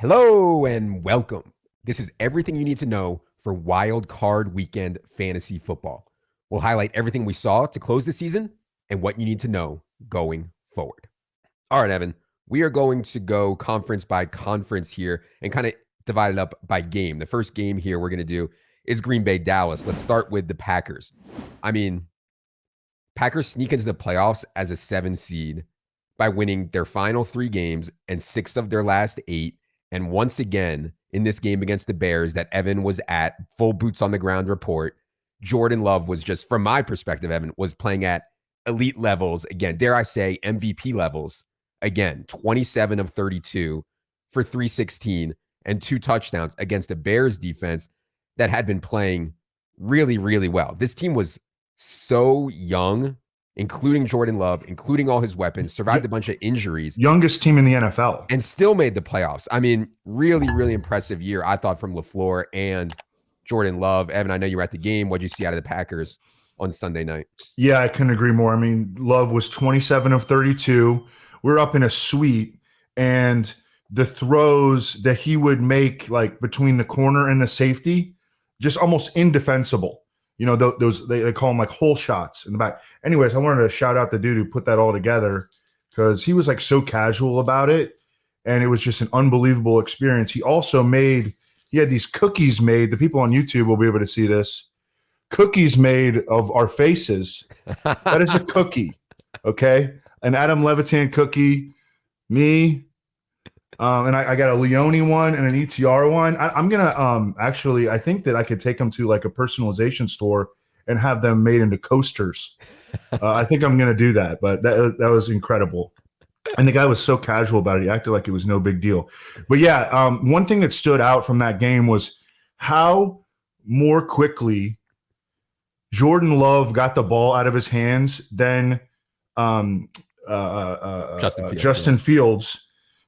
Hello and welcome. This is everything you need to know for Wildcard Weekend fantasy football. We'll highlight everything we saw to close the season and what you need to know going forward. All right, Evan, we are going to go conference by conference here and kind of divide it up by game. The first game here we're going to do is Green Bay Dallas. Let's start with the Packers. Packers sneak into the playoffs as a 7 seed by winning their final 3 games and 6 of their last 8. And once again, in this game against the Bears that Evan was at, full boots on the ground report, Jordan Love was just, from my perspective, Evan, was playing at elite levels. Again, dare I say, MVP levels. Again, 27 of 32 for 316 and 2 touchdowns against the Bears defense that had been playing really, really well. This team was so young, including Jordan Love, including all his weapons, survived a bunch of injuries. Youngest team in the NFL. And still made the playoffs. Really, really impressive year, I thought, from LaFleur and Jordan Love. Evan, I know you were at the game. What did you see out of the Packers on Sunday night? Yeah, I couldn't agree more. Love was 27 of 32. We're up in a suite, and the throws that he would make, like between the corner and the safety, just almost indefensible. Those they call them like hole shots in the back. Anyways, I wanted to shout out the dude who put that all together because he was like so casual about it, and it was just an unbelievable experience. He had these cookies made. The people on YouTube will be able to see this. Cookies made of our faces. That is a cookie, okay? An Adam Levitan cookie, me, and I got a Leone one and an ETR one. I'm gonna actually, I think that I could take them to like a personalization store and have them made into coasters. I think I'm gonna do that, but that was incredible. And the guy was so casual about it; he acted like it was no big deal. But yeah, one thing that stood out from that game was how more quickly Jordan Love got the ball out of his hands than Justin Fields.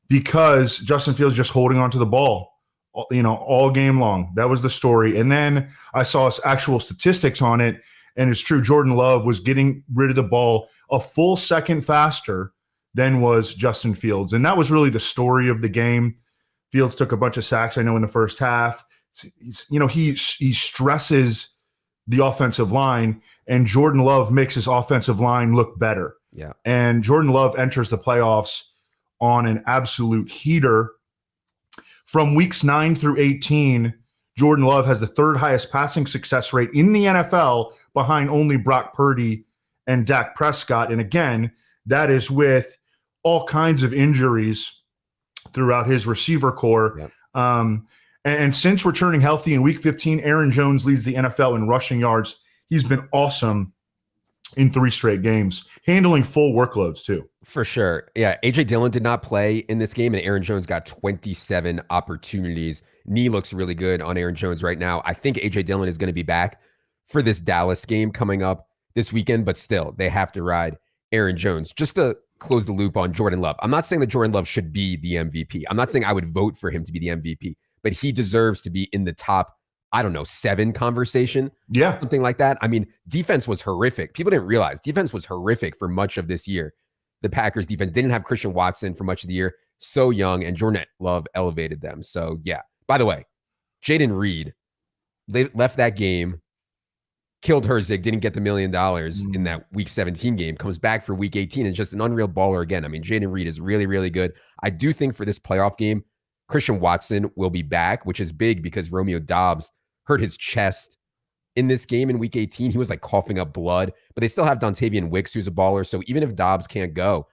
Because Justin Fields just holding onto the ball, all game long. That was the story. And then I saw actual statistics on it, and it's true. Jordan Love was getting rid of the ball a full second faster than was Justin Fields. And that was really the story of the game. Fields took a bunch of sacks, I know, in the first half. He stresses the offensive line, and Jordan Love makes his offensive line look better. Yeah. And Jordan Love enters the playoffs on an absolute heater. From weeks 9 through 18, Jordan Love has the 3rd highest passing success rate in the NFL, behind only Brock Purdy and Dak Prescott. And again, that is with all kinds of injuries throughout his receiver core. Yep. And since returning healthy in week 15, Aaron Jones leads the NFL in rushing yards. He's been awesome in 3 straight games, handling full workloads too. For sure. Yeah, A.J. Dillon did not play in this game, and Aaron Jones got 27 opportunities. Knee looks really good on Aaron Jones right now. I think A.J. Dillon is going to be back for this Dallas game coming up this weekend, but still, they have to ride Aaron Jones. Just to close the loop on Jordan Love, I'm not saying that Jordan Love should be the MVP. I'm not saying I would vote for him to be the MVP, but he deserves to be in the top 7 conversation. Yeah. Something like that. Defense was horrific. People didn't realize defense was horrific for much of this year. The Packers defense didn't have Christian Watson for much of the year. So young, and Jordan Love elevated them. So yeah. By the way, Jaden Reed, they left that game, killed Herzig, didn't get the $1 million in that week 17 game, comes back for week 18, and just an unreal baller again. Jaden Reed is really, really good. I do think for this playoff game, Christian Watson will be back, which is big because Romeo Doubs hurt his chest in this game in week 18. He was like coughing up blood, but they still have Dontavian Wicks, who's a baller. So even if Dobbs can't go,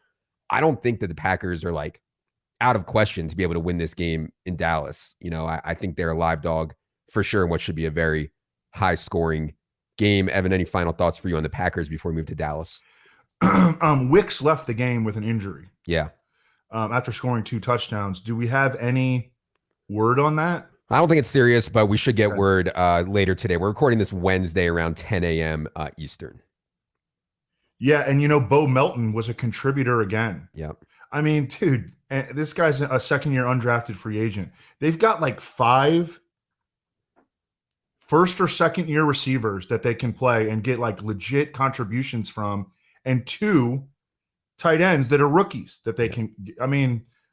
I don't think that the Packers are like out of question to be able to win this game in Dallas. I think they're a live dog for sure in what should be a very high scoring game. Evan, any final thoughts for you on the Packers before we move to Dallas? Wicks left the game with an injury. Yeah. After scoring 2 touchdowns. Do we have any word on that? I don't think it's serious, but we should get word later today. We're recording this Wednesday around 10 a.m. Eastern. Yeah, and Bo Melton was a contributor again. Yep. Dude, this guy's a second-year undrafted free agent. They've got like 5 first- or second-year receivers that they can play and get like legit contributions from, and 2 tight ends that are rookies that they can.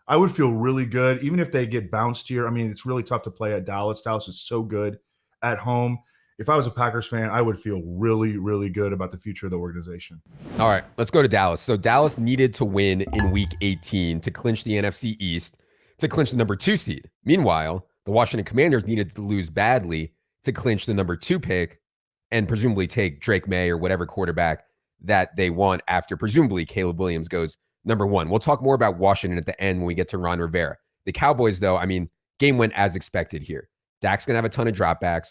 I would feel really good, even if they get bounced here. I mean, it's really tough to play at Dallas. Dallas is so good at home. If I was a Packers fan, I would feel really, really good about the future of the organization. All right, let's go to Dallas. So Dallas needed to win in week 18 to clinch the NFC East, to clinch the number 2 seed. Meanwhile, the Washington Commanders needed to lose badly to clinch the number 2 pick and presumably take Drake May or whatever quarterback that they want after presumably Caleb Williams goes number 1. We'll talk more about Washington at the end when we get to Ron Rivera. The Cowboys, though, I mean, game went as expected here. Dak's going to have a ton of dropbacks.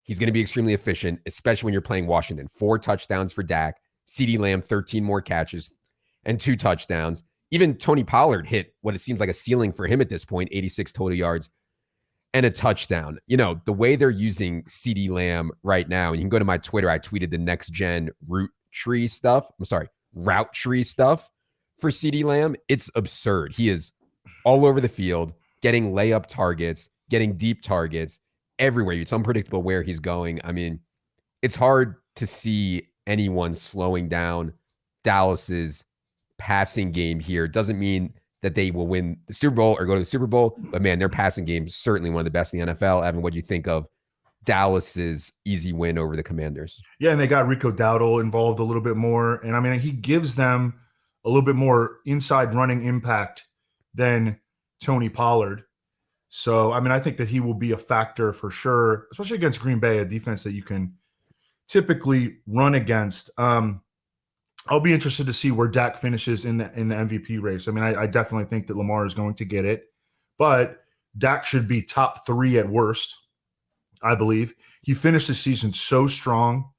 He's going to be extremely efficient, especially when you're playing Washington. 4 touchdowns for Dak. CeeDee Lamb, 13 more catches and 2 touchdowns. Even Tony Pollard hit what it seems like a ceiling for him at this point, 86 total yards and a touchdown. You know, the way they're using CeeDee Lamb right now, and you can go to my Twitter, I tweeted the next gen route tree stuff for CeeDee Lamb. It's absurd. He is all over the field, getting layup targets, getting deep targets everywhere. It's unpredictable where he's going. I mean, it's hard to see anyone slowing down Dallas's passing game here. Doesn't mean that they will win the Super Bowl or go to the Super Bowl, but man, their passing game is certainly one of the best in the NFL. Evan, what do you think of Dallas's easy win over the Commanders? Yeah, and they got Rico Dowdle involved a little bit more. And I mean, he gives them a little bit more inside running impact than Tony Pollard. So, I mean, I think that he will be a factor for sure, especially against Green Bay, a defense that you can typically run against. I'll be interested to see where Dak finishes in the MVP race. I mean, I definitely think that Lamar is going to get it, but Dak should be top 3 at worst, I believe. He finished the season so strong.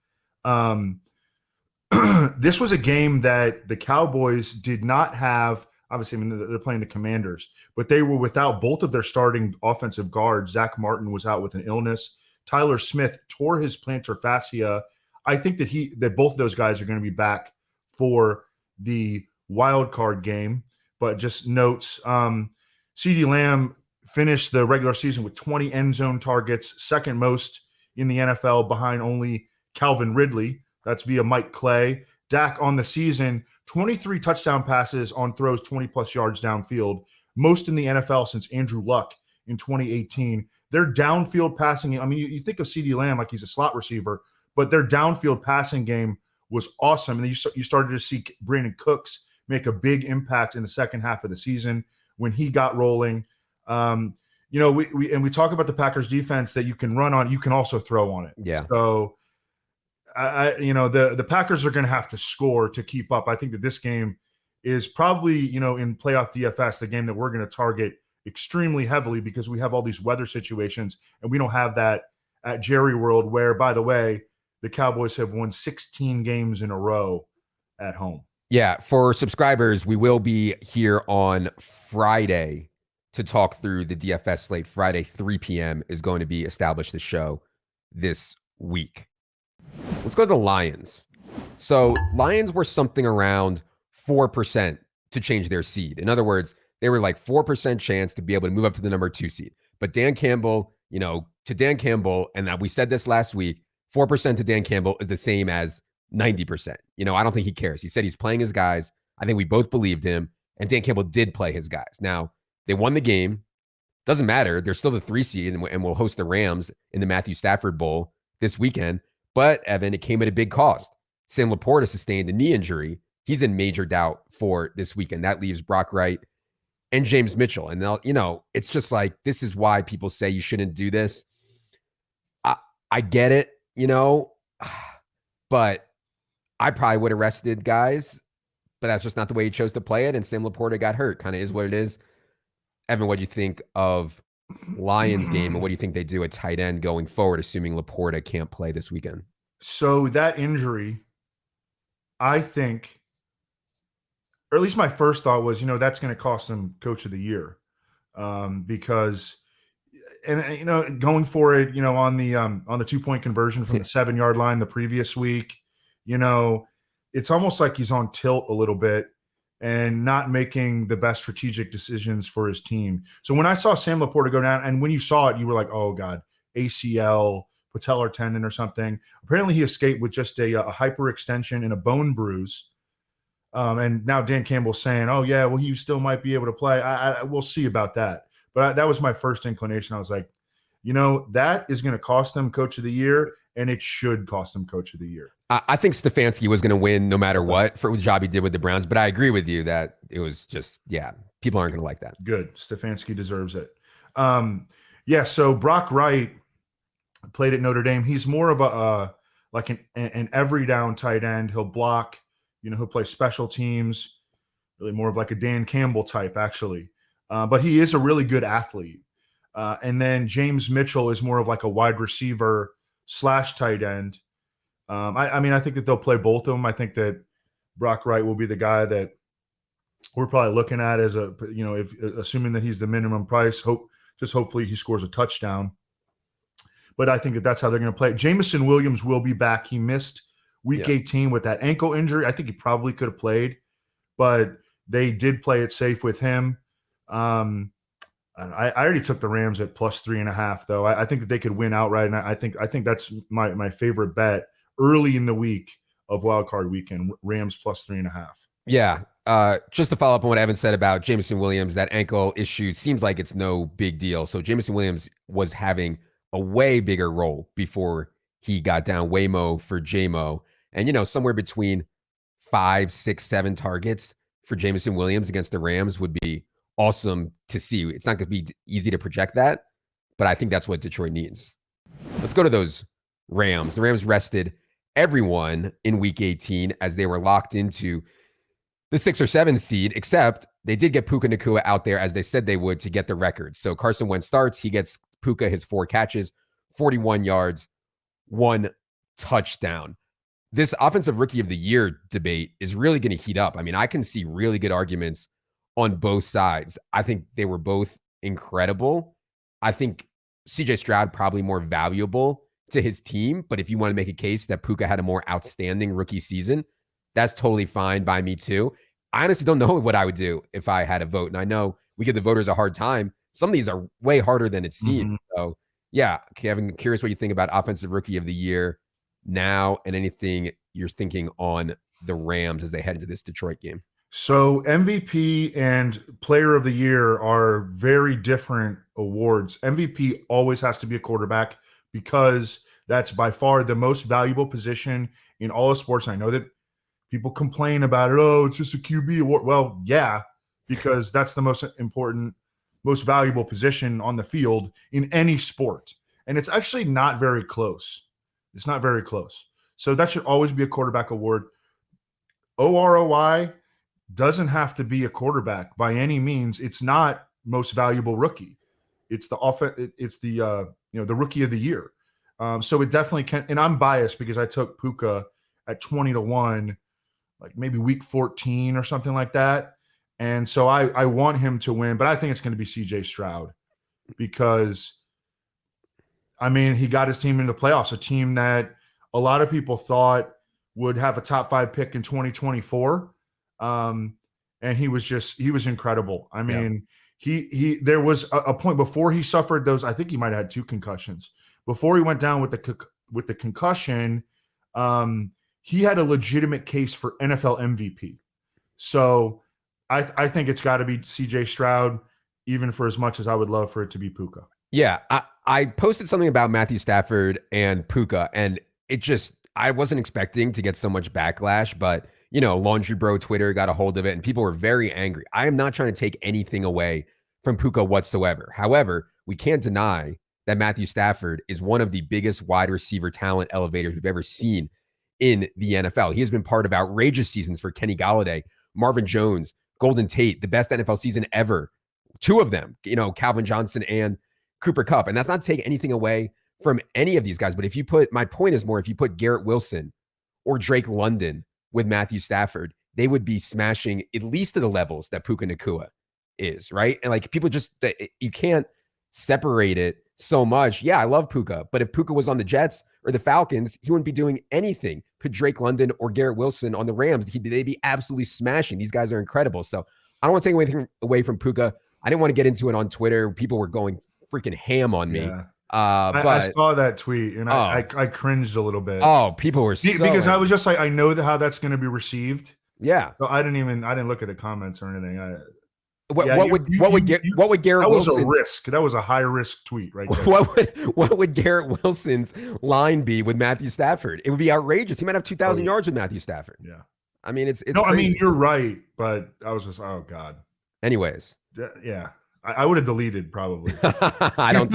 This was a game that the Cowboys did not have. Obviously, I mean, they're playing the Commanders, but they were without both of their starting offensive guards. Zach Martin was out with an illness. Tyler Smith tore his plantar fascia. I think that both of those guys are going to be back for the wild card game. But just notes, CeeDee Lamb finished the regular season with 20 end zone targets, second most in the NFL behind only Calvin Ridley. That's via Mike Clay. Dak on the season, 23 touchdown passes on throws 20-plus yards downfield, most in the NFL since Andrew Luck in 2018. Their downfield passing, I mean, you think of CeeDee Lamb like he's a slot receiver, but their downfield passing game was awesome. And you started to see Brandon Cooks make a big impact in the second half of the season when he got rolling. You know, we talk about the Packers defense that you can run on, you can also throw on it. Yeah. So the Packers are going to have to score to keep up. I think that this game is probably, you know, in playoff DFS, the game that we're going to target extremely heavily because we have all these weather situations and we don't have that at Jerry World, where, by the way, the Cowboys have won 16 games in a row at home. Yeah, for subscribers, we will be here on Friday to talk through the DFS slate. Friday, 3 p.m. is going to be established the show this week. Let's go to the Lions. So Lions were something around 4% to change their seed. In other words, they were like 4% chance to be able to move up to the number 2 seed. But Dan Campbell, you know, to Dan Campbell, and that we said this last week, 4% to Dan Campbell is the same as 90%. You know, I don't think he cares. He said he's playing his guys. I think we both believed him. And Dan Campbell did play his guys. Now, they won the game. Doesn't matter. They're still the 3 seed, and we'll host the Rams in the Matthew Stafford Bowl this weekend. But, Evan, it came at a big cost. Sam Laporta sustained a knee injury. He's in major doubt for this weekend. That leaves Brock Wright and James Mitchell. And, they'll, you know, it's just like, this is why people say you shouldn't do this. I get it, you know, but I probably would have rested guys, but that's just not the way he chose to play it. And Sam Laporta got hurt. Kind of is what it is. Evan, what do you think of Lions game, and what do you think they do at tight end going forward, assuming Laporta can't play this weekend? So that injury, I think, or at least my first thought was, you know, that's going to cost them Coach of the Year, because, and you know, going for it, you know, on the 2-point conversion from the 7-yard line the previous week, you know, it's almost like he's on tilt a little bit and not making the best strategic decisions for his team. So when I saw Sam Laporta go down, and when you saw it, you were like, oh God, ACL, patellar tendon or something. Apparently he escaped with just a hyperextension and a bone bruise. And now Dan Campbell's saying, oh, yeah, well, he still might be able to play. We'll see about that. But that was my first inclination. I was like, that is going to cost him Coach of the Year, and it should cost him Coach of the Year. I think Stefanski was going to win no matter what for the job he did with the Browns. But I agree with you that it was just, people aren't going to like that. Good. Stefanski deserves it. So Brock Wright played at Notre Dame. He's more of an every down tight end. He'll block, he'll play special teams, really more of like a Dan Campbell type, actually. But he is a really good athlete. And then James Mitchell is more of like a wide receiver / tight end. I think that they'll play both of them. I think that Brock Wright will be the guy that we're probably looking at as if assuming that he's the minimum price. Hopefully he scores a touchdown. But I think that's how they're going to play. Jameson Williams will be back. He missed week 18 with that ankle injury. I think he probably could have played, but they did play it safe with him. I already took the Rams at +3.5, though. I think that they could win outright, and I think that's my favorite bet early in the week of Wildcard Weekend. Rams +3.5. Yeah. Just to follow up on what Evan said about Jameson Williams, that ankle issue seems like it's no big deal. So Jameson Williams was having a way bigger role before he got down Waymo for JMO. And, somewhere between 5, 6, 7 targets for Jameson Williams against the Rams would be awesome to see. It's not going to be easy to project that, but I think that's what Detroit needs. Let's go to those Rams. The Rams rested everyone in week 18 as they were locked into the 6 or 7 seed, except they did get Puka Nacua out there as they said they would to get the record. So Carson Wentz starts. He gets Puka his 4 catches, 41 yards, 1 touchdown. This offensive rookie of the year debate is really going to heat up. I can see really good arguments on both sides. I think they were both incredible. I think CJ Stroud probably more valuable to his team, but if you want to make a case that Puka had a more outstanding rookie season, that's totally fine by me too. I honestly don't know what I would do if I had a vote. And I know we give the voters a hard time. Some of these are way harder than it seems. Mm-hmm. So yeah, Kevin, curious what you think about offensive rookie of the year now and anything you're thinking on the Rams as they head into this Detroit game. So MVP and player of the year are very different awards. MVP always has to be a quarterback because that's by far the most valuable position in all of sports. And I know that people complain about it. Oh, it's just a QB award. Well, yeah, because that's the most important, most valuable position on the field in any sport. And it's actually not very close. It's not very close. So that should always be a quarterback award. OROI doesn't have to be a quarterback by any means. It's not most valuable rookie. It's the the rookie of the year. So it definitely can. And I'm biased because I took Puka at 20-1, like maybe week 14 or something like that. And so I want him to win, but I think it's going to be CJ Stroud because, he got his team into the playoffs, a team that a lot of people thought would have a top 5 pick in 2024. And he was incredible. There was a point before he suffered those, I think he might have had 2 concussions. Before he went down with the concussion, he had a legitimate case for NFL MVP. So I think it's got to be CJ Stroud, even for as much as I would love for it to be Puka. Yeah, I posted something about Matthew Stafford and Puka, and I wasn't expecting to get so much backlash, but Laundry Bro Twitter got a hold of it, and people were very angry. I am not trying to take anything away from Puka whatsoever. However, we can't deny that Matthew Stafford is one of the biggest wide receiver talent elevators we've ever seen in the NFL. He has been part of outrageous seasons for Kenny Golladay, Marvin Jones, Golden Tate, the best NFL season ever. 2 of them, Calvin Johnson and Cooper Kupp. And that's not to take anything away from any of these guys. But my point is more, if you put Garrett Wilson or Drake London with Matthew Stafford, they would be smashing at least to the levels that Puka Nacua is, right? And people you can't separate it so much. Yeah, I love Puka, but if Puka was on the Jets or the Falcons, he wouldn't be doing anything. Put Drake London or Garrett Wilson on the Rams, they'd be absolutely smashing. These guys are incredible. So I don't want to take anything away from Puka. I didn't want to get into it on Twitter. People were going freaking ham on me. Yeah. But I saw that tweet and I cringed a little bit. Oh, people were because I was just like, I know how that's going to be received. Yeah. So I didn't look at the comments or anything. What would Garrett that was a Wilson's risk. That was a high risk tweet right there. what would Garrett Wilson's line be with Matthew Stafford? It would be outrageous. He might have 2,000 yards with Matthew Stafford. Yeah. I mean, it's no. crazy. I mean, you're right, but I was just, oh God. Anyways, yeah, I would have deleted probably. I don't.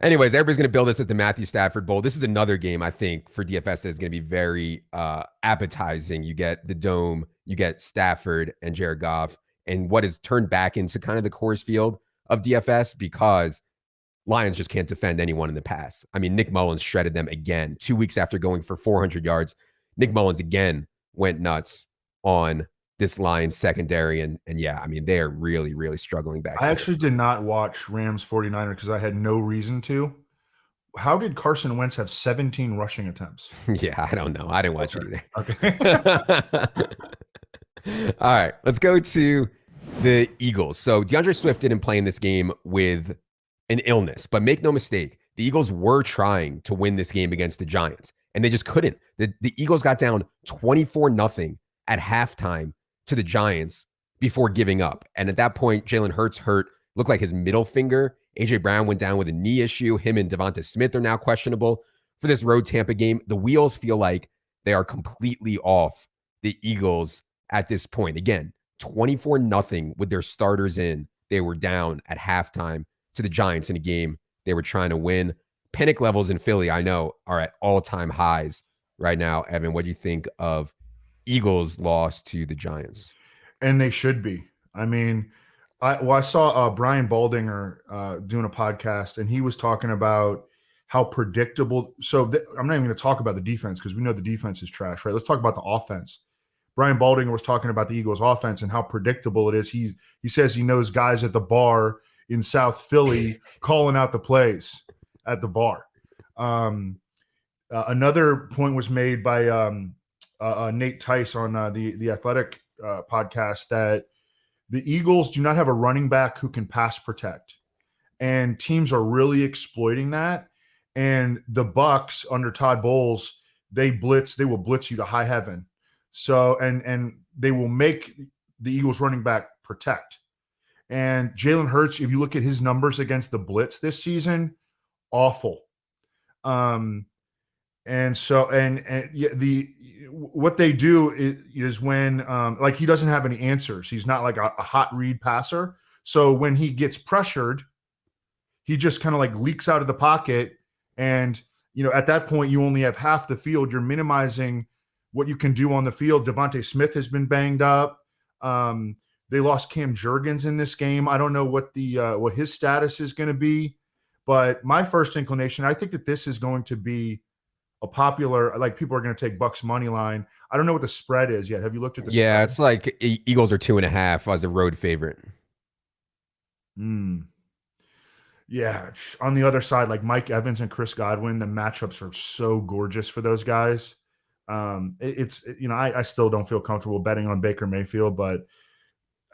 Anyways, everybody's going to build this at the Matthew Stafford Bowl. This is another game, I think, for DFS that is going to be very appetizing. You get the Dome, you get Stafford and Jared Goff, and what is turned back into kind of the Coors Field of DFS because Lions just can't defend anyone in the pass. I mean, Nick Mullins shredded them again. 2 weeks after going for 400 yards, Nick Mullins again went nuts on this Lions secondary. And yeah, I mean, they are really, really struggling back. I actually did not watch Rams 49ers because I had no reason to. How did Carson Wentz have 17 rushing attempts? Yeah, I don't know. I didn't watch it either. Okay. All right, let's go to the Eagles. So DeAndre Swift didn't play in this game with an illness, but make no mistake, the Eagles were trying to win this game against the Giants, and they just couldn't. The Eagles got down 24-0 at halftime to the Giants before giving up. And at that point, Jalen Hurts looked like his middle finger. A.J. Brown went down with a knee issue. Him and Devonta Smith are now questionable for this road Tampa game. The wheels feel like they are completely off the Eagles at this point. Again, 24-0 with their starters in. They were down at halftime to the Giants in a game they were trying to win. Panic levels in Philly, I know, are at all-time highs right now. Evan, what do you think of Eagles loss to the Giants? And they should be. I mean, I saw Brian Baldinger doing a podcast, and he was talking about how predictable. So I'm not even going to talk about the defense because we know the defense is trash, right? Let's talk about the offense. Brian Baldinger was talking about the Eagles offense and how predictable it is. He says he knows guys at the bar in South Philly calling out the plays at the bar. Another point was made by Nate Tice on the Athletic podcast that the Eagles do not have a running back who can pass protect, and teams are really exploiting that. And the Bucs under Todd Bowles, they will blitz you to high heaven. So and they will make the Eagles running back protect. And Jalen Hurts, if you look at his numbers against the blitz this season, awful. And what they do is when like he doesn't have any answers. He's not like a hot read passer. So when he gets pressured, he just kind of like leaks out of the pocket. And, at that point, you only have half the field. You're minimizing what you can do on the field. Devontae Smith has been banged up. They lost Cam Jurgens in this game. I don't know what what his status is going to be. But my first inclination, I think that this is going to be a popular, like people are going to take Bucs money line. I don't know what the spread is yet. Have you looked at the spread? Yeah, it's like Eagles are 2.5 as a road favorite. Yeah. On the other side, like Mike Evans and Chris Godwin, the matchups are so gorgeous for those guys. I still don't feel comfortable betting on Baker Mayfield, but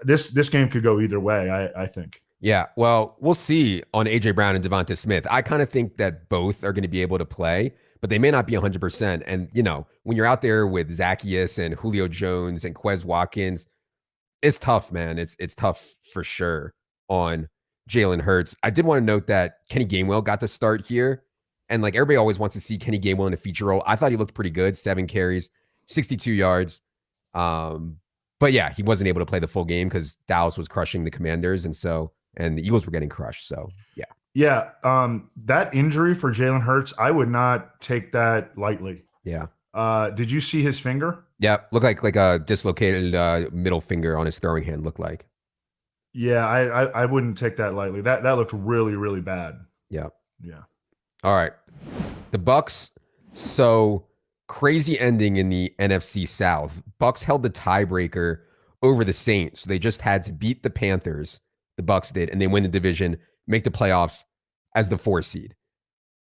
this game could go either way, I think. Yeah, well, we'll see on A.J. Brown and Devonta Smith. I kind of think that both are going to be able to play, but they may not be 100%. And, when you're out there with Zacchaeus and Julio Jones and Quez Watkins, it's tough, man. It's tough for sure on Jalen Hurts. I did want to note that Kenny Gainwell got to start here. And like everybody always wants to see Kenny Gainwell in a feature role. I thought he looked pretty good. 7 carries, 62 yards. But yeah, he wasn't able to play the full game because Dallas was crushing the Commanders. And the Eagles were getting crushed. So, yeah. Yeah. That injury for Jalen Hurts, I would not take that lightly. Yeah. Did you see his finger? Yeah. Looked like a dislocated middle finger on his throwing hand looked like. Yeah. I wouldn't take that lightly. That looked really, really bad. Yeah. Yeah. All right. The Bucs. So crazy ending in the NFC South. Bucs held the tiebreaker over the Saints. So they just had to beat the Panthers. The Bucs did, and they win the division, make the playoffs as the 4 seed.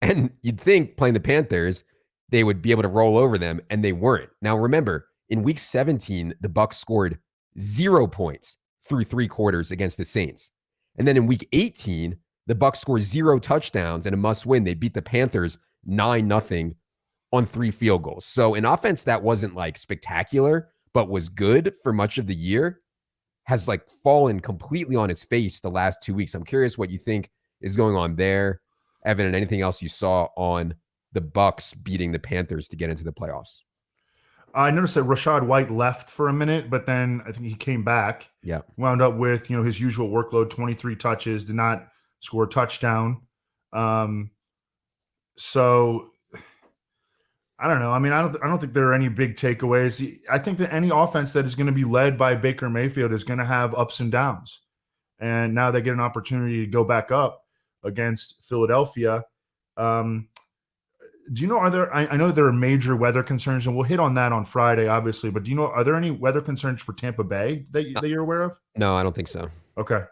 And you'd think playing the Panthers, they would be able to roll over them, and they weren't. Now, remember, in week 17, the Bucs scored 0 points through 3 quarters against the Saints. And then in week 18, the Bucs scored 0 touchdowns and a must-win. They beat the Panthers 9-0 on 3 field goals. So an offense that wasn't like spectacular, but was good for much of the year has like fallen completely on its face the last 2 weeks. I'm curious what you think is going on there, Evan, and anything else you saw on the Bucs beating the Panthers to get into the playoffs. I noticed that Rachaad White left for a minute, but then I think he came back. Yeah. Wound up with, his usual workload, 23 touches, did not score a touchdown. So I don't know. I mean, I don't think there are any big takeaways. I think that any offense that is going to be led by Baker Mayfield is going to have ups and downs. And now they get an opportunity to go back up against Philadelphia. Do you know, I know there are major weather concerns, and we'll hit on that on Friday, obviously, but do you know, are there any weather concerns for Tampa Bay that you're aware of? No, I don't think so. Okay.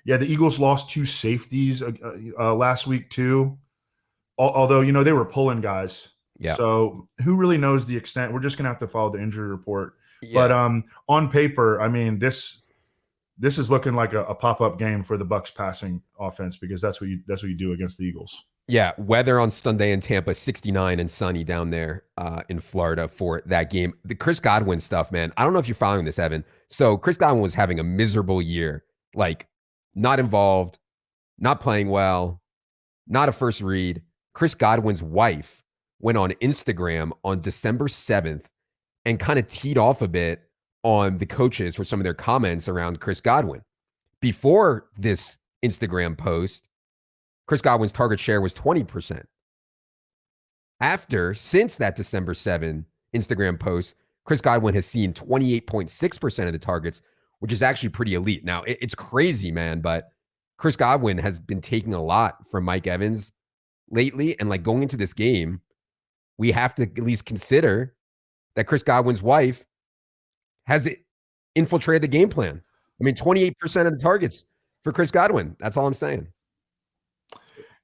Yeah, the Eagles lost 2 safeties last week too, although, they were pulling guys. Yeah. So who really knows the extent? We're just going to have to follow the injury report. Yeah. But on paper, I mean, this is looking like a pop-up game for the Bucs passing offense, because that's what you do against the Eagles. Yeah, weather on Sunday in Tampa, 69 and sunny down there in Florida for that game. The Chris Godwin stuff, man. I don't know if you're following this, Evan. So Chris Godwin was having a miserable year, like not involved, not playing well, not a first read. Chris Godwin's wife went on Instagram on December 7th and kind of teed off a bit on the coaches for some of their comments around Chris Godwin. Before this Instagram post, Chris Godwin's target share was 20%. Since that December 7 Instagram post, Chris Godwin has seen 28.6% of the targets, which is actually pretty elite. Now, it's crazy, man, but Chris Godwin has been taking a lot from Mike Evans lately. And like going into this game, we have to at least consider that Chris Godwin's wife has infiltrated the game plan. I mean, 28% of the targets for Chris Godwin. That's all I'm saying.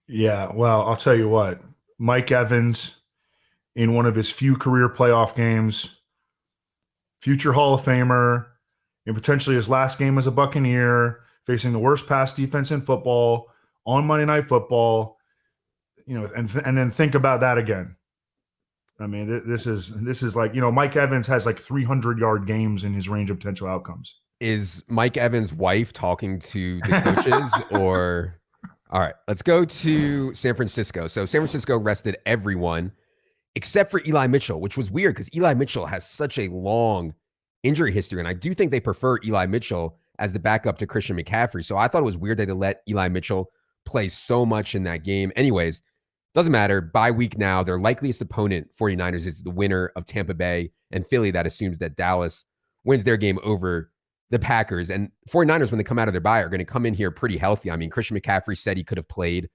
Yeah, well, I'll tell you what. Mike Evans, in one of his few career playoff games, future Hall of Famer, and potentially his last game as a Buccaneer, facing the worst pass defense in football on Monday Night Football, and then think about that again. I mean, this is like, Mike Evans has like 300-yard games in his range of potential outcomes. Is Mike Evans' wife talking to the coaches or... All right, let's go to San Francisco. So San Francisco rested everyone except for Eli Mitchell, which was weird because Eli Mitchell has such a long injury history. And I do think they prefer Eli Mitchell as the backup to Christian McCaffrey. So I thought it was weird that they let Eli Mitchell play so much in that game. Anyways, doesn't matter. Bye week now. Their likeliest opponent, 49ers, is the winner of Tampa Bay and Philly. That assumes that Dallas wins their game over the Packers. And 49ers, when they come out of their bye, are going to come in here pretty healthy. I mean, Christian McCaffrey said he could have played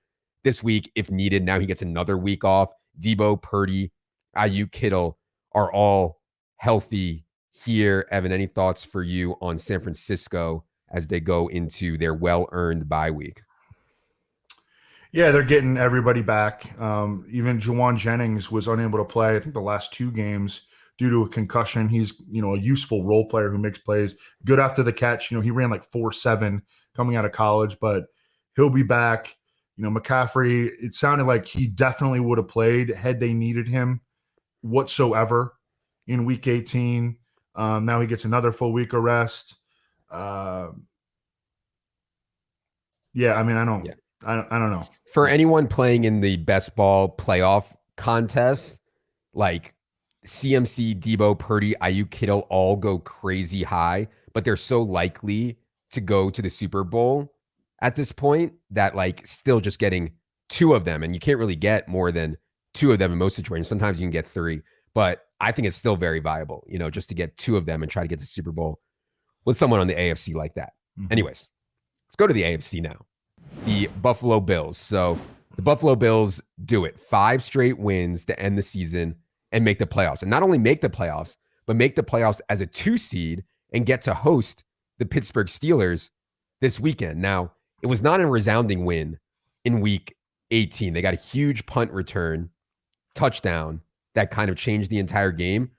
this week if needed. Now he gets another week off. Debo, Purdy, Ayuk, Kittle are all healthy here. Evan, any thoughts for you on San Francisco as they go into their well-earned bye week? Yeah, they're getting everybody back. Even Juwan Jennings was unable to play, I think, the last 2 games due to a concussion. He's, a useful role player who makes plays. Good after the catch. He ran like 4.7 coming out of college, but he'll be back. McCaffrey, it sounded like he definitely would have played had they needed him whatsoever in week 18. Now he gets another full week of rest. Yeah, I mean, I don't know. For anyone playing in the best ball playoff contest, like CMC, Debo, Purdy, Ayuk, Kittle all go crazy high, but they're so likely to go to the Super Bowl at this point that like still just getting 2 of them, and you can't really get more than 2 of them in most situations. Sometimes you can get 3, but I think it's still very viable, just to get 2 of them and try to get to the Super Bowl with someone on the AFC like that. Mm-hmm. Anyways, let's go to the AFC now. The Buffalo Bills. So the Buffalo Bills do it. 5 straight wins to end the season and make the playoffs. And not only make the playoffs, but make the playoffs as a 2 seed and get to host the Pittsburgh Steelers this weekend. Now, it was not a resounding win in week 18. They got a huge punt return touchdown that kind of changed the entire game.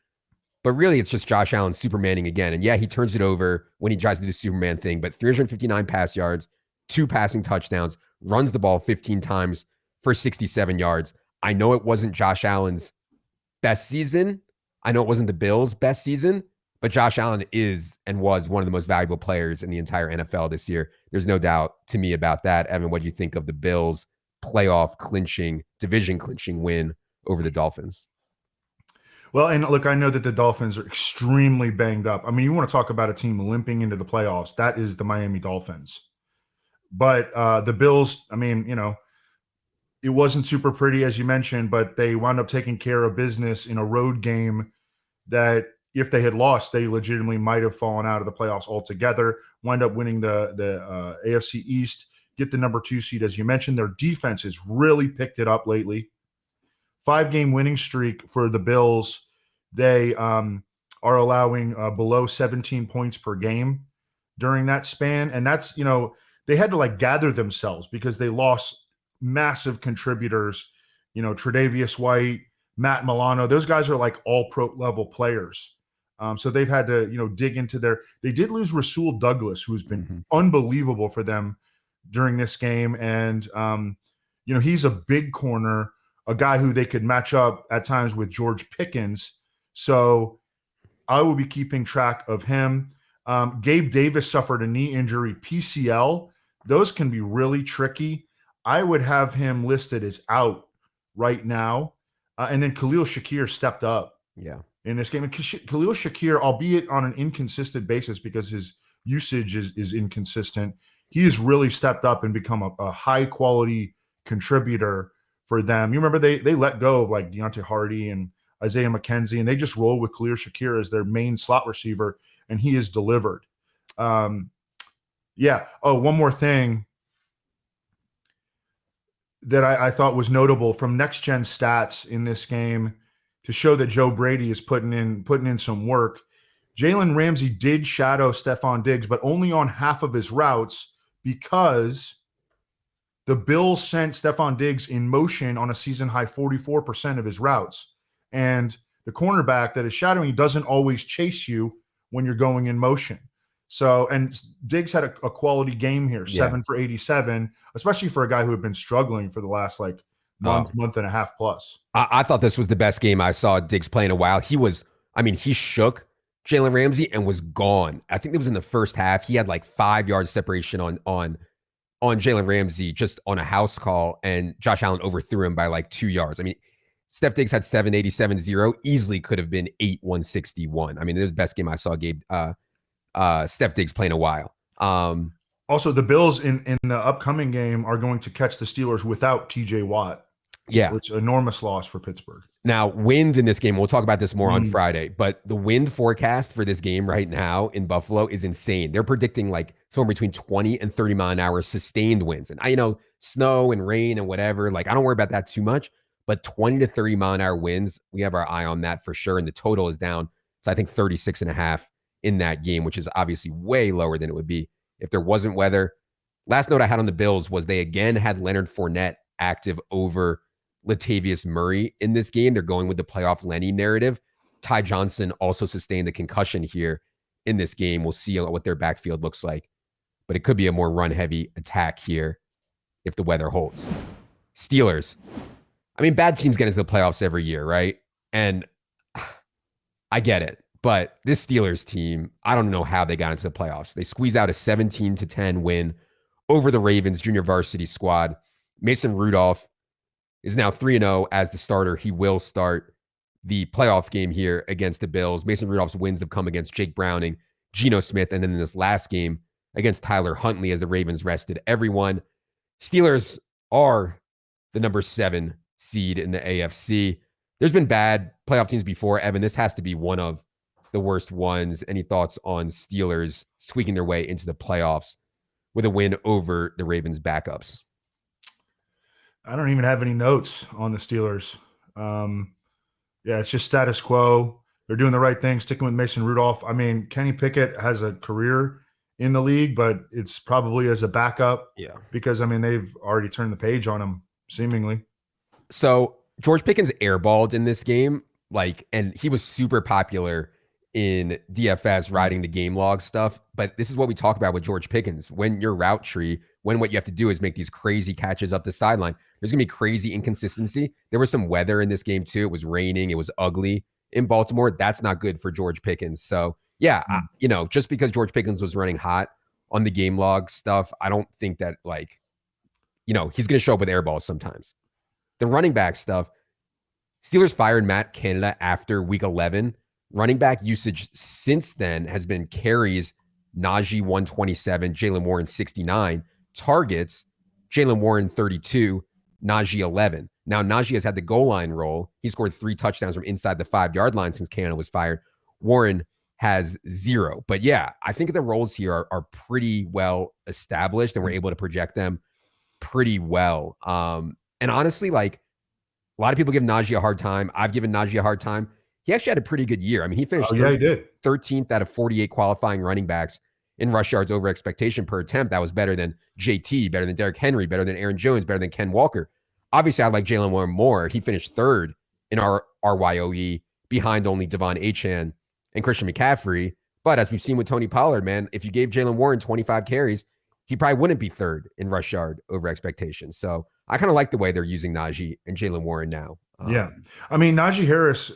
But really, it's just Josh Allen Supermaning again. And yeah, he turns it over when he tries to do the Superman thing, but 359 pass yards, 2 passing touchdowns, runs the ball 15 times for 67 yards. I know it wasn't Josh Allen's best season. I know it wasn't the Bills' best season, but Josh Allen is and was one of the most valuable players in the entire NFL this year. There's no doubt to me about that. Evan, what do you think of the Bills' playoff clinching, division clinching win over the Dolphins? Well, and look, I know that the Dolphins are extremely banged up. I mean, you want to talk about a team limping into the playoffs. That is the Miami Dolphins. But the Bills, I mean, it wasn't super pretty, as you mentioned, but they wound up taking care of business in a road game that if they had lost, they legitimately might have fallen out of the playoffs altogether, wind up winning the AFC East, get the number 2 seed. As you mentioned, their defense has really picked it up lately. 5-game winning streak for the Bills. They are allowing below 17 points per game during that span. And that's, they had to like gather themselves because they lost massive contributors, Tre'Davious White, Matt Milano. Those guys are like all pro level players. So they've had to, dig into they did lose Rasul Douglas, who's been unbelievable for them during this game. And, he's a big corner, a guy who they could match up at times with George Pickens. So I will be keeping track of him. Gabe Davis suffered a knee injury, PCL. Those can be really tricky. I would have him listed as out right now. And then Khalil Shakir stepped up in this game. And Khalil Shakir, albeit on an inconsistent basis because his usage is inconsistent, he has really stepped up and become a high-quality contributor for them. You remember they let go of like Deontay Hardy and Isaiah McKenzie, and they just rolled with Khalil Shakir as their main slot receiver, and he has delivered. Oh, one more thing that I thought was notable from Next Gen Stats in this game to show that Joe Brady is putting in some work. Jalen Ramsey did shadow Stephon Diggs, but only on half of his routes because the Bills sent Stephon Diggs in motion on a season-high 44% of his routes. And the cornerback that is shadowing doesn't always chase you when you're going in motion. So, and Diggs had a quality game here, 7 for 87, especially for a guy who had been struggling for the last month and a half plus. I thought this was the best game I saw Diggs play in a while. He shook Jalen Ramsey and was gone. I think it was in the first half. He had like 5 yards separation on Jalen Ramsey just on a house call, and Josh Allen overthrew him by like 2 yards. I mean, Steph Diggs had 787-0, easily could have been 8-161. I mean, it was the best game I saw Steph Diggs play in a while. Also, the Bills in the upcoming game are going to catch the Steelers without TJ Watt. Yeah. Which enormous loss for Pittsburgh. Now, wind in this game, we'll talk about this more on Friday, but the wind forecast for this game right now in Buffalo is insane. They're predicting like somewhere between 20 and 30 mile an hour sustained winds. And I know snow and rain and whatever, like I don't worry about that too much, but 20 to 30 mile an hour winds, we have our eye on that for sure. And the total is down to, I think, 36.5 in that game, which is obviously way lower than it would be if there wasn't weather. Last note I had on the Bills was they again had Leonard Fournette active over Latavius Murray in this game. They're going with the playoff Lenny narrative. Ty Johnson also sustained a concussion here in this game. We'll see what their backfield looks like, but it could be a more run-heavy attack here if the weather holds. Steelers. I mean, bad teams get into the playoffs every year, right? And I get it, but this Steelers team, I don't know how they got into the playoffs. They squeeze out a 17-10 win over the Ravens junior varsity squad. Mason Rudolph is now 3-0 as the starter. He will start the playoff game here against the Bills. Mason Rudolph's wins have come against Jake Browning, Geno Smith, and then in this last game against Tyler Huntley as the Ravens rested everyone. Steelers are the number 7 seed in the AFC. There's been bad playoff teams before. Evan, this has to be one of the worst ones. Any thoughts on Steelers squeaking their way into the playoffs with a win over the Ravens backups? I don't even have any notes on the Steelers. It's just status quo. They're doing the right thing, sticking with Mason Rudolph. I mean, Kenny Pickett has a career in the league, but it's probably as a backup. Yeah. Because, I mean, they've already turned the page on him, seemingly. So George Pickens airballed in this game, and he was super popular in DFS riding the game log stuff, but this is what we talk about with George Pickens. When your route tree, when what you have to do is make these crazy catches up the sideline, there's going to be crazy inconsistency. There was some weather in this game too. It was raining. It was ugly in Baltimore. That's not good for George Pickens. So yeah, just because George Pickens was running hot on the game log stuff, I don't think that he's going to show up with air balls sometimes. The running back stuff, Steelers fired Matt Canada after week 11. Running back usage since then has been carries, Najee 127, Jaylen Warren 69, targets, Jaylen Warren 32, Najee 11. Now, Najee has had the goal line role. He scored 3 touchdowns from inside the 5-yard line since Canada was fired. Warren has 0. But yeah, I think the roles here are pretty well established, and we're able to project them pretty well. And honestly, a lot of people give Najee a hard time. I've given Najee a hard time. He actually had a pretty good year. I mean, he finished 13th out of 48 qualifying running backs in rush yards over expectation per attempt. That was better than JT, better than Derrick Henry, better than Aaron Jones, better than Ken Walker. Obviously, I like Jaylen Warren more. He finished 3rd in our RYOE, behind only Devon Achane and Christian McCaffrey. But as we've seen with Tony Pollard, man, if you gave Jaylen Warren 25 carries, he probably wouldn't be 3rd in rush yard over expectation. So I kind of like the way they're using Najee and Jaylen Warren now. Yeah. I mean, Najee Harris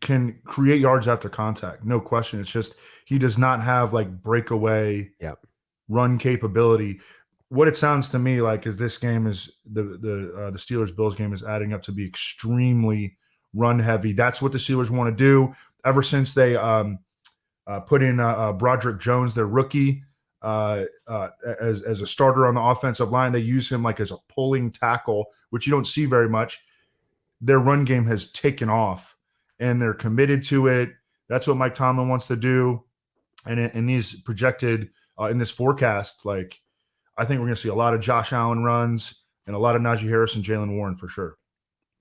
can create yards after contact, no question. It's just he does not have breakaway run capability. What it sounds to me like is this game is the Steelers-Bills game is adding up to be extremely run heavy. That's what the Steelers want to do. Ever since they put in Broderick Jones, their rookie, as a starter on the offensive line, they use him as a pulling tackle, which you don't see very much. Their run game has taken off, and they're committed to it. That's what Mike Tomlin wants to do. And in these projected, in this forecast, I think we're going to see a lot of Josh Allen runs and a lot of Najee Harris and Jaylen Warren for sure.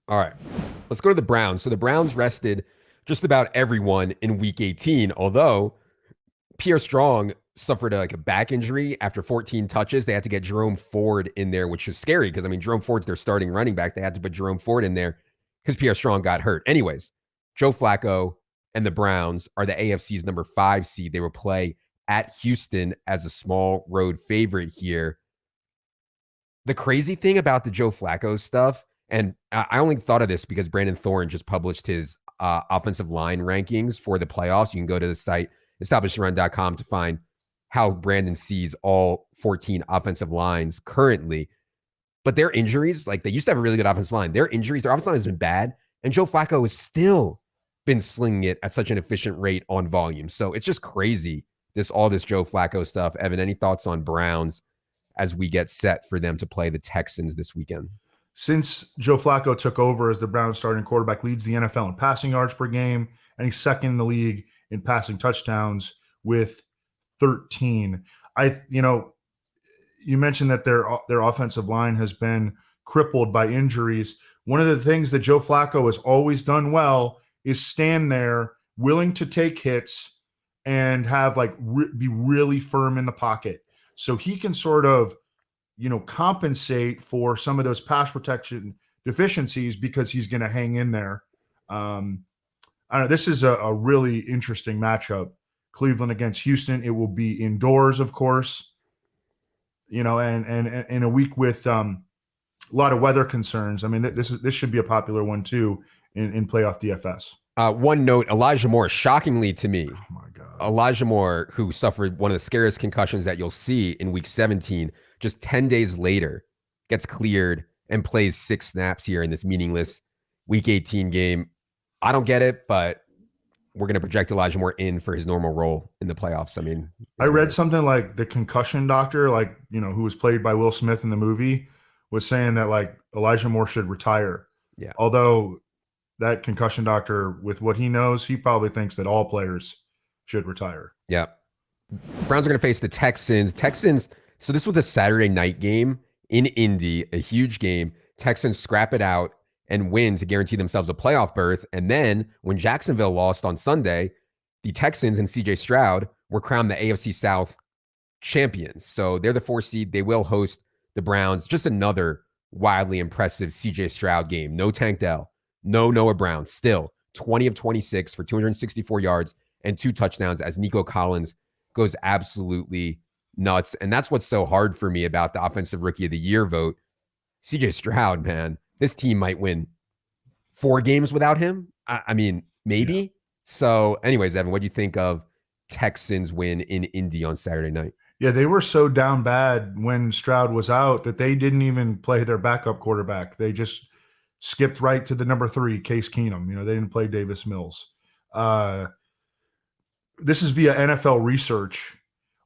All right, let's go to the Browns. So the Browns rested just about everyone in week 18, although Pierre Strong suffered a back injury after 14 touches. They had to get Jerome Ford in there, which was scary because, Jerome Ford's their starting running back. They had to put Jerome Ford in there because Pierre Strong got hurt. Anyways, Joe Flacco and the Browns are the AFC's number 5 seed. They will play at Houston as a small road favorite here. The crazy thing about the Joe Flacco stuff, and I only thought of this because Brandon Thorne just published his offensive line rankings for the playoffs. You can go to the site, establishedrun.com, to find how Brandon sees all 14 offensive lines currently. But their injuries, they used to have a really good offensive line. Their offensive line has been bad, and Joe Flacco has still been slinging it at such an efficient rate on volume. So it's just crazy, all this Joe Flacco stuff. Evan, any thoughts on Browns as we get set for them to play the Texans this weekend? Since Joe Flacco took over as the Browns starting quarterback, leads the NFL in passing yards per game, and he's 2nd in the league in passing touchdowns with 13. You mentioned that their offensive line has been crippled by injuries. One of the things that Joe Flacco has always done well is stand there, willing to take hits, and have be really firm in the pocket. So he can sort of, compensate for some of those pass protection deficiencies because he's going to hang in there. I don't know. This is a really interesting matchup. Cleveland against Houston. It will be indoors, of course, and in a week with a lot of weather concerns. This should be a popular one too in playoff DFS. One note, Elijah Moore, shockingly to me, oh my God, Elijah Moore, who suffered one of the scariest concussions that you'll see in week 17, just 10 days later, gets cleared and plays 6 snaps here in this meaningless week 18 game. I don't get it, but we're going to project Elijah Moore in for his normal role in the playoffs. I read something like the concussion doctor, who was played by Will Smith in the movie, was saying that Elijah Moore should retire. Yeah. Although that concussion doctor, with what he knows, he probably thinks that all players should retire. Yeah. Browns are going to face the Texans. So this was a Saturday night game in Indy, a huge game. Texans scrap it out and win to guarantee themselves a playoff berth. And then when Jacksonville lost on Sunday, the Texans and CJ Stroud were crowned the AFC South champions. So they're the 4 seed. They will host the Browns. Just another wildly impressive CJ Stroud game. No Tank Dell, no Noah Brown. Still 20 of 26 for 264 yards and 2 touchdowns as Nico Collins goes absolutely nuts. And that's what's so hard for me about the Offensive Rookie of the Year vote. CJ Stroud, man, this team might win 4 games without him. I mean, maybe. Yeah. So anyways, Evan, what do you think of Texans win in Indy on Saturday night? Yeah, they were so down bad when Stroud was out that they didn't even play their backup quarterback. They just skipped right to the number 3, Case Keenum. You know, they didn't play Davis Mills. This is via NFL research.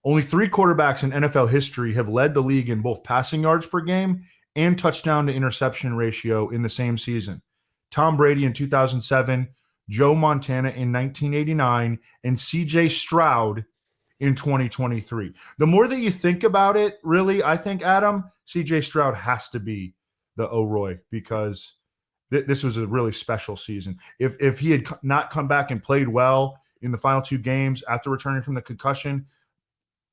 Only 3 quarterbacks in NFL history have led the league in both passing yards per game and touchdown to interception ratio in the same season. Tom Brady in 2007, Joe Montana in 1989, and CJ Stroud in 2023. The more that you think about it, really, I think, Adam, CJ Stroud has to be the O'Roy because this was a really special season. If he had not come back and played well in the final 2 games after returning from the concussion,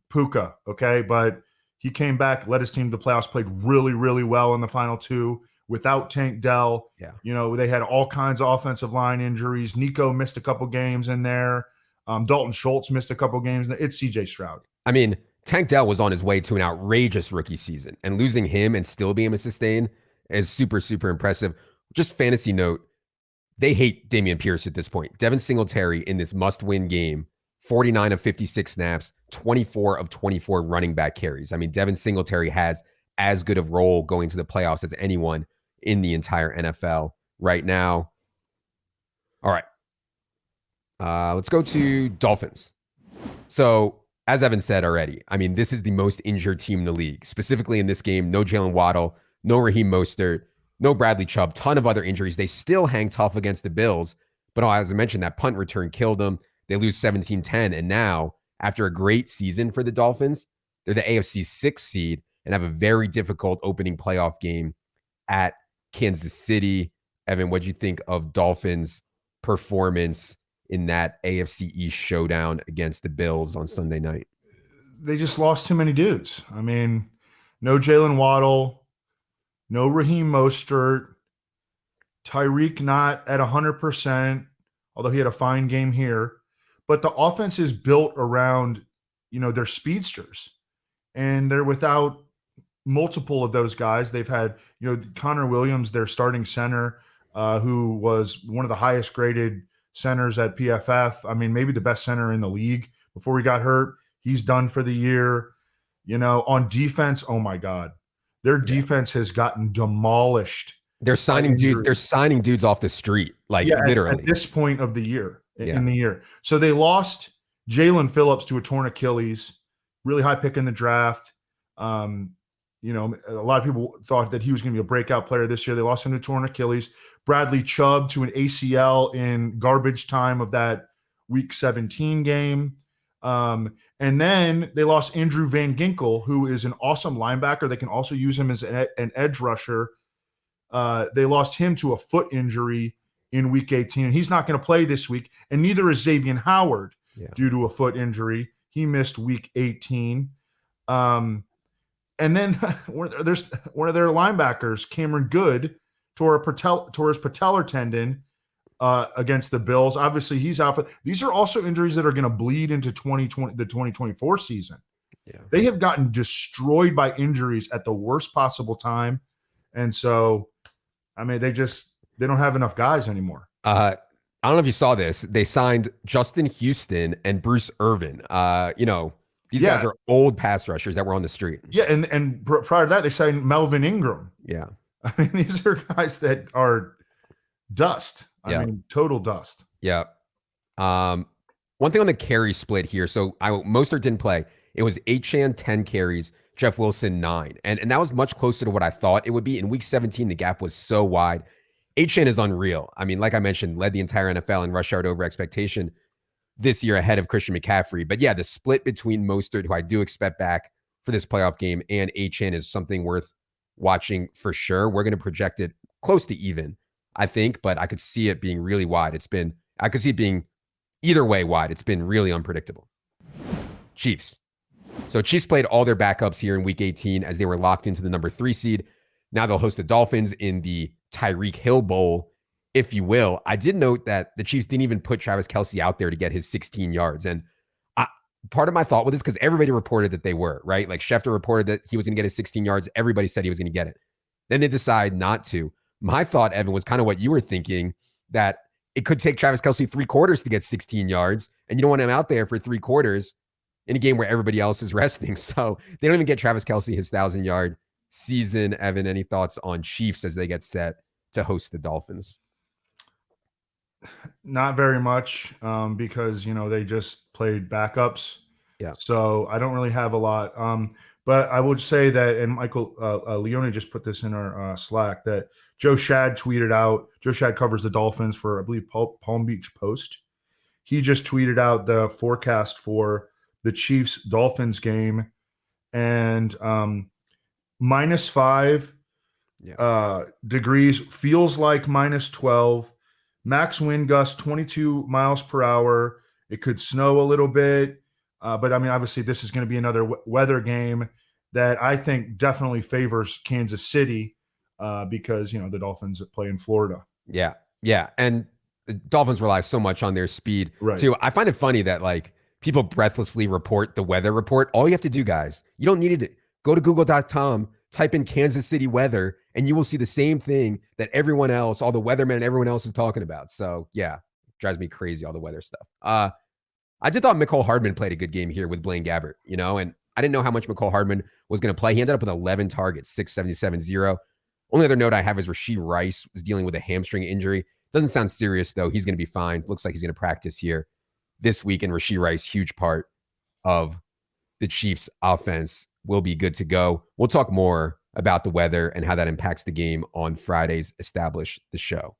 Puka, okay? But he came back, led his team to the playoffs, played really, really well in the final 2 without Tank Dell. Yeah. You know, they had all kinds of offensive line injuries. Nico missed a couple games in there. Dalton Schultz missed a couple games. It's CJ Stroud. I mean, Tank Dell was on his way to an outrageous rookie season, and losing him and still being able to sustain is super, super impressive. Just fantasy note, they hate Dameon Pierce at this point. Devin Singletary in this must-win game, 49 of 56 snaps, 24 of 24 running back carries. I mean, Devin Singletary has as good of role going to the playoffs as anyone in the entire NFL right now. All right. Let's go to Dolphins. So, as Evan said already, I mean, this is the most injured team in the league. Specifically in this game, no Jalen Waddle, no Raheem Mostert, no Bradley Chubb, ton of other injuries. They still hang tough against the Bills. But as I mentioned, that punt return killed them. They lose 17-10. And now, after a great season for the Dolphins, they're the AFC 6th seed and have a very difficult opening playoff game at Kansas City. Evan, what do you think of Dolphins' performance in that AFC East showdown against the Bills on Sunday night? They just lost too many dudes. I mean, no Jalen Waddle, no Raheem Mostert, Tyreek not at 100%, although he had a fine game here. But the offense is built around, you know, their speedsters. And they're without multiple of those guys. They've had, you know, Connor Williams, their starting center, who was one of the highest graded centers at PFF. I mean, maybe the best center in the league before he got hurt. He's done for the year. You know, on defense, oh my God. Their defense has gotten demolished. They're signing dudes. They're signing dudes off the street, like literally. At this point of the year, in the year. So they lost Jalen Phillips to a torn Achilles, really high pick in the draft. You know, a lot of people thought that he was going to be a breakout player this year. They lost him to torn Achilles. Bradley Chubb to an ACL in garbage time of that Week 17 game. And then they lost Andrew Van Ginkel, who is an awesome linebacker. They can also use him as an edge rusher. They lost him to a foot injury in Week 18, and he's not going to play this week. And neither is Xavier Howard due to a foot injury. He missed Week 18. And then there's one of their linebackers, Cameron Good, tore his patellar tendon against the Bills. Obviously, he's out. These are also injuries that are going to bleed into the 2024 season. Yeah. They have gotten destroyed by injuries at the worst possible time. And so, I mean, they don't have enough guys anymore. I don't know if you saw this. They signed Justin Houston and Bruce Irvin. You know, these guys are old pass rushers that were on the street. Yeah, and prior to that, they signed Melvin Ingram. Yeah. I mean, these are guys that are dust. I mean, total dust. Yeah. One thing on the carry split here. So Mostert didn't play. It was Achane 10 carries, Jeff Wilson 9. And that was much closer to what I thought it would be. In Week 17, the gap was so wide. Achane is unreal. I mean, like I mentioned, led the entire NFL in rush yard over expectation this year ahead of Christian McCaffrey. But yeah, the split between Mostert, who I do expect back for this playoff game, and Achane is something worth watching for sure. We're going to project it close to even, I think, but I could see it being really wide. I could see it being either way wide. It's been really unpredictable. Chiefs. So Chiefs played all their backups here in Week 18 as they were locked into the number 3 seed. Now they'll host the Dolphins in the Tyreek Hill Bowl if you will. I did note that the Chiefs didn't even put Travis Kelce out there to get his 16 yards. And part of my thought with this, because everybody reported that they were, right? Like Schefter reported that he was going to get his 16 yards. Everybody said he was going to get it. Then they decide not to. My thought, Evan, was kind of what you were thinking, that it could take Travis Kelce 3 quarters to get 16 yards, and you don't want him out there for 3 quarters in a game where everybody else is resting. So they don't even get Travis Kelce his 1,000-yard season. Evan, any thoughts on Chiefs as they get set to host the Dolphins? Not very much, because they just played backups. Yeah. So I don't really have a lot. But I would say that, and Michael Leone just put this in our Slack, that Joe Shad tweeted out. Joe Shad covers the Dolphins for, I believe, Palm Beach Post. He just tweeted out the forecast for the Chiefs Dolphins game, and -5 degrees, feels like -12. Max wind gust 22 miles per hour. It could snow a little bit. But I mean, obviously, this is going to be another weather game that I think definitely favors Kansas City because, the Dolphins play in Florida. Yeah. Yeah. And the Dolphins rely so much on their speed, too. I find it funny that, like, people breathlessly report the weather report. All you have to do, guys, you don't need it. Go to google.com, type in Kansas City weather, and you will see the same thing that everyone else, all the weathermen and everyone else is talking about. So, yeah, it drives me crazy, all the weather stuff. I did thought Mecole Hardman played a good game here with Blaine Gabbert, and I didn't know how much Mecole Hardman was going to play. He ended up with 11 targets, 677-0. Only other note I have is Rashee Rice was dealing with a hamstring injury. Doesn't sound serious, though. He's going to be fine. Looks like he's going to practice here this week. And Rashee Rice, huge part of the Chiefs' offense, will be good to go. We'll talk more about the weather and how that impacts the game on Friday's Establish the Show.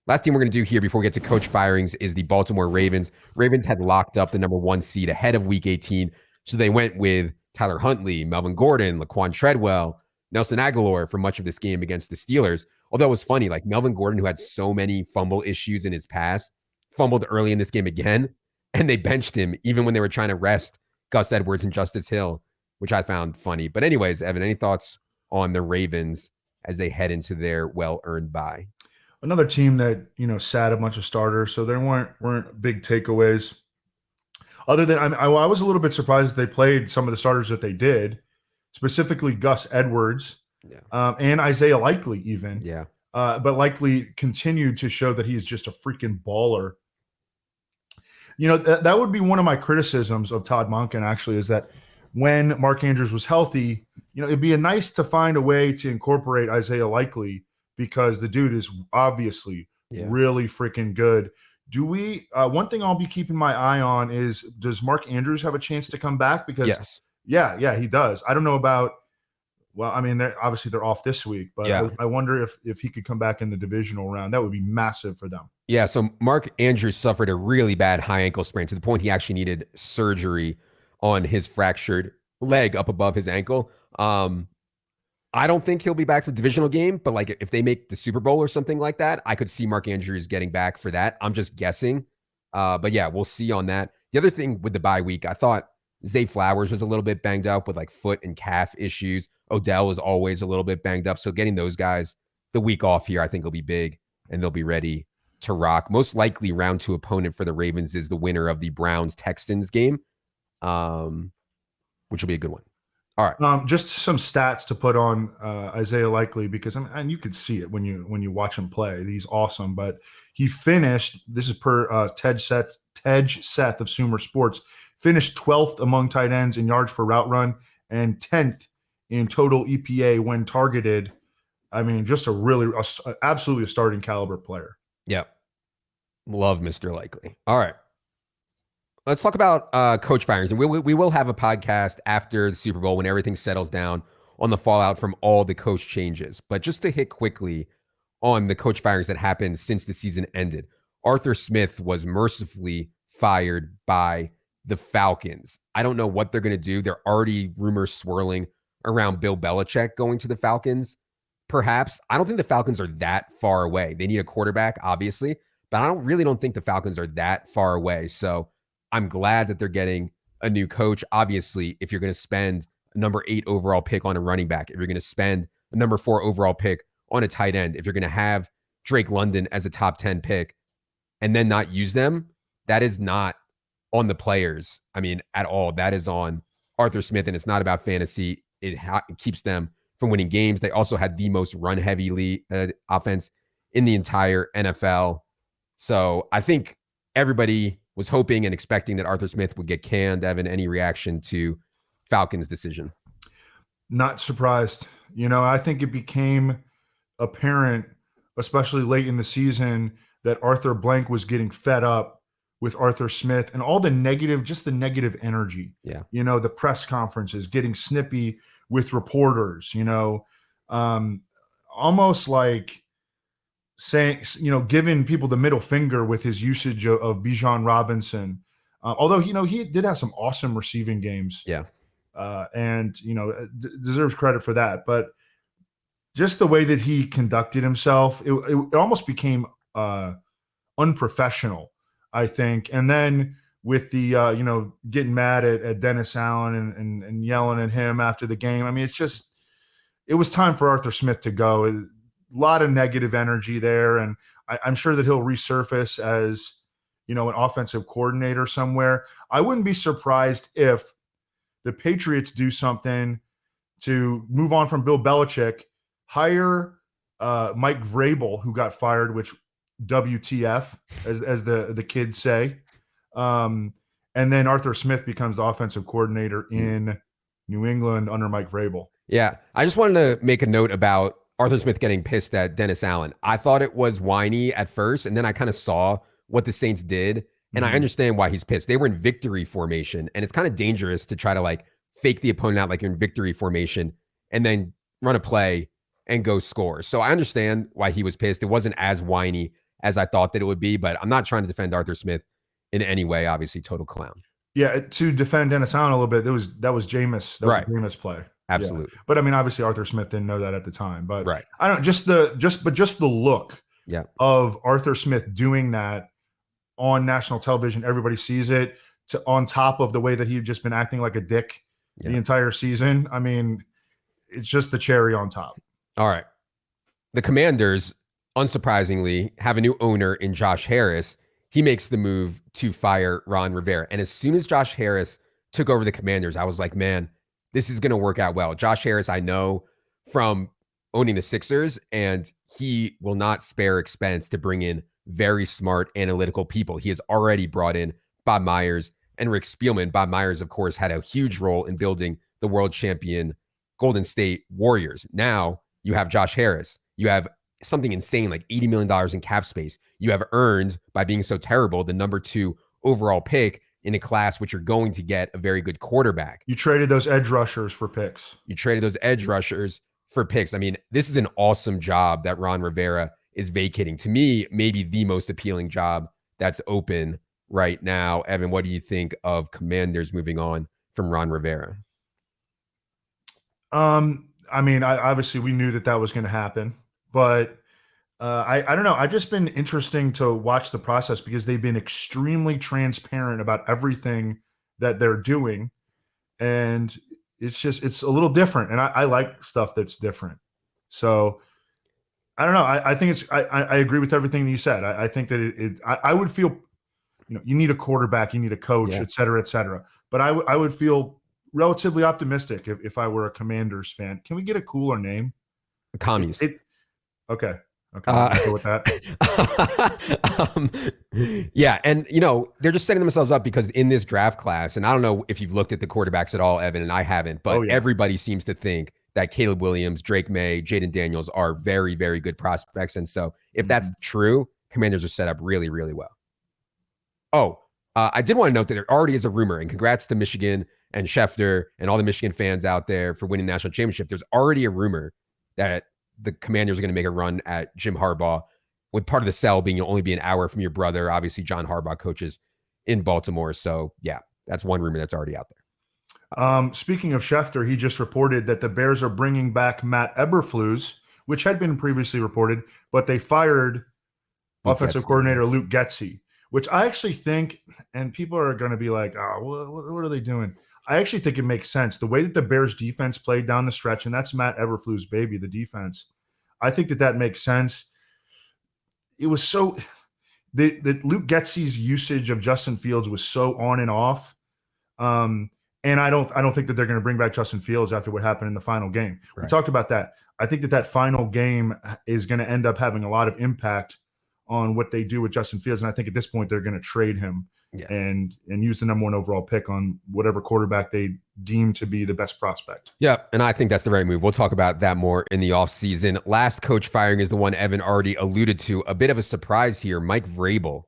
Last team we're going to do here before we get to coach firings is the Baltimore Ravens. Ravens had locked up the number 1 seed ahead of Week 18, so they went with Tyler Huntley, Melvin Gordon, Laquan Treadwell, Nelson Aguilar for much of this game against the Steelers. Although it was funny, like Melvin Gordon, who had so many fumble issues in his past, fumbled early in this game again, and they benched him even when they were trying to rest Gus Edwards and Justice Hill, which I found funny. But anyways, Evan, any thoughts on the Ravens as they head into their well-earned bye? Another team that, sat a bunch of starters, so there weren't big takeaways. Other than, I was a little bit surprised they played some of the starters that they did, specifically Gus Edwards and Isaiah Likely even. Yeah. But Likely continued to show that he's just a freaking baller. That would be one of my criticisms of Todd Monken, actually, is that when Mark Andrews was healthy, it'd be nice to find a way to incorporate Isaiah Likely, because the dude is obviously really freaking good. Do we one thing I'll be keeping my eye on is, does Mark Andrews have a chance to come back? Because yes. Yeah, he does. I don't know about, well, I mean, they're off this week, but I wonder if he could come back in the divisional round. That would be massive for them. Yeah, so Mark Andrews suffered a really bad high ankle sprain to the point he actually needed surgery on his fractured leg up above his ankle. I don't think he'll be back for the divisional game, but like if they make the Super Bowl or something like that, I could see Mark Andrews getting back for that. I'm just guessing. But yeah, we'll see on that. The other thing with the bye week, I thought Zay Flowers was a little bit banged up with like foot and calf issues. Odell was always a little bit banged up. So getting those guys the week off here, I think will be big, and they'll be ready to rock. Most likely round 2 opponent for the Ravens is the winner of the Browns-Texans game, which will be a good one. All right. Just some stats to put on Isaiah Likely, because and you could see it when you watch him play. He's awesome, but he finished. This is per Tej Seth of Sumer Sports. Finished 12th among tight ends in yards per route run and 10th in total EPA when targeted. I mean, just absolutely a starting caliber player. Yep. Love Mr. Likely. All right. Let's talk about coach firings. And we will have a podcast after the Super Bowl when everything settles down on the fallout from all the coach changes. But just to hit quickly on the coach firings that happened since the season ended, Arthur Smith was mercifully fired by the Falcons. I don't know what they're going to do. There are already rumors swirling around Bill Belichick going to the Falcons. Perhaps. I don't think the Falcons are that far away. They need a quarterback, obviously, but I don't think the Falcons are that far away. So I'm glad that they're getting a new coach. Obviously, if you're going to spend a number 8 overall pick on a running back, if you're going to spend a number 4 overall pick on a tight end, if you're going to have Drake London as a top 10 pick and then not use them, that is not on the players. I mean, at all. That is on Arthur Smith, and it's not about fantasy. It keeps them from winning games. They also had the most run-heavy offense in the entire NFL. So I think everybody was hoping and expecting that Arthur Smith would get canned. Evan, any reaction to Falcons' decision? Not surprised. I think it became apparent, especially late in the season, that Arthur Blank was getting fed up with Arthur Smith and all the negative, just the negative energy. Yeah. The press conferences, getting snippy with reporters, almost like saying, giving people the middle finger with his usage of Bijan Robinson. Although, he did have some awesome receiving games. Yeah. And, deserves credit for that. But just the way that he conducted himself, it almost became unprofessional, I think. And then with the, getting mad at Dennis Allen and yelling at him after the game. I mean, it was time for Arthur Smith to go. A lot of negative energy there. And I'm sure that he'll resurface as, an offensive coordinator somewhere. I wouldn't be surprised if the Patriots do something to move on from Bill Belichick, hire Mike Vrabel, who got fired, which WTF, as the kids say. And then Arthur Smith becomes the offensive coordinator in New England under Mike Vrabel. Yeah. I just wanted to make a note about Arthur Smith getting pissed at Dennis Allen. I thought it was whiny at first, and then I kind of saw what the Saints did, and I understand why he's pissed. They were in victory formation, and it's kind of dangerous to try to fake the opponent out like you're in victory formation and then run a play and go score. So I understand why he was pissed. It wasn't as whiny as I thought that it would be, but I'm not trying to defend Arthur Smith in any way. Obviously, total clown. Yeah, to defend Dennis Allen a little bit, that was Jameis. That right. was a Jameis play. Absolutely. Yeah. But I mean, obviously Arthur Smith didn't know that at the time. But right. I don't just the look of Arthur Smith doing that on national television. Everybody sees it, on top of the way that he'd just been acting like a dick the entire season. I mean, it's just the cherry on top. All right. The Commanders, unsurprisingly, have a new owner in Josh Harris. He makes the move to fire Ron Rivera. And as soon as Josh Harris took over the Commanders, I was like, man, this is going to work out well. Josh Harris, I know from owning the Sixers, and he will not spare expense to bring in very smart analytical people. He has already brought in Bob Myers and Rick Spielman. Bob Myers, of course, had a huge role in building the world champion Golden State Warriors. Now you have Josh Harris. You have something insane like $80 million in cap space. You have earned, by being so terrible, the number 2 overall pick in a class which you're going to get a very good quarterback. You traded those edge rushers for picks. I mean, this is an awesome job that Ron Rivera is vacating. To me, maybe the most appealing job that's open right now. Evan, what do you think of Commanders moving on from Ron Rivera? I mean, obviously we knew that was going to happen, but I don't know. I've just been interesting to watch the process because they've been extremely transparent about everything that they're doing. And it's a little different. And I like stuff that's different. So I don't know. I think I agree with everything that you said. I think that I would feel, you need a quarterback, you need a coach, et cetera, et cetera. But I would feel relatively optimistic if I were a Commanders fan. Can we get a cooler name? The Commies. Okay. I'll go with that. Yeah. And, they're just setting themselves up because in this draft class, and I don't know if you've looked at the quarterbacks at all, Evan, and I haven't, but everybody seems to think that Caleb Williams, Drake May, Jaden Daniels are very, very good prospects. And so if that's true, Commanders are set up really, really well. I did want to note that there already is a rumor, and congrats to Michigan and Schefter and all the Michigan fans out there for winning the national championship. There's already a rumor that the Commanders are going to make a run at Jim Harbaugh, with part of the sell being you'll only be an hour from your brother. Obviously, John Harbaugh coaches in Baltimore. So, yeah, that's one rumor that's already out there. Speaking of Schefter, he just reported that the Bears are bringing back Matt Eberflus, which had been previously reported, but they fired offensive coordinator Luke Getsy, which I actually think, and people are going to be like, oh, what are they doing? I actually think it makes sense. The way that the Bears defense played down the stretch, and that's Matt Eberflus' baby, the defense. I think that makes sense. it was so the Luke Getsy's usage of Justin Fields was so on and off. And I don't think that they're going to bring back Justin Fields after what happened in the final game. Right. We talked about that. I think that final game is going to end up having a lot of impact on what they do with Justin Fields. And I think at this point they're going to trade him and use the number 1 overall pick on whatever quarterback they deem to be the best prospect. Yeah, and I think that's the right move. We'll talk about that more in the offseason. Last coach firing is the one Evan already alluded to. A bit of a surprise here. Mike Vrabel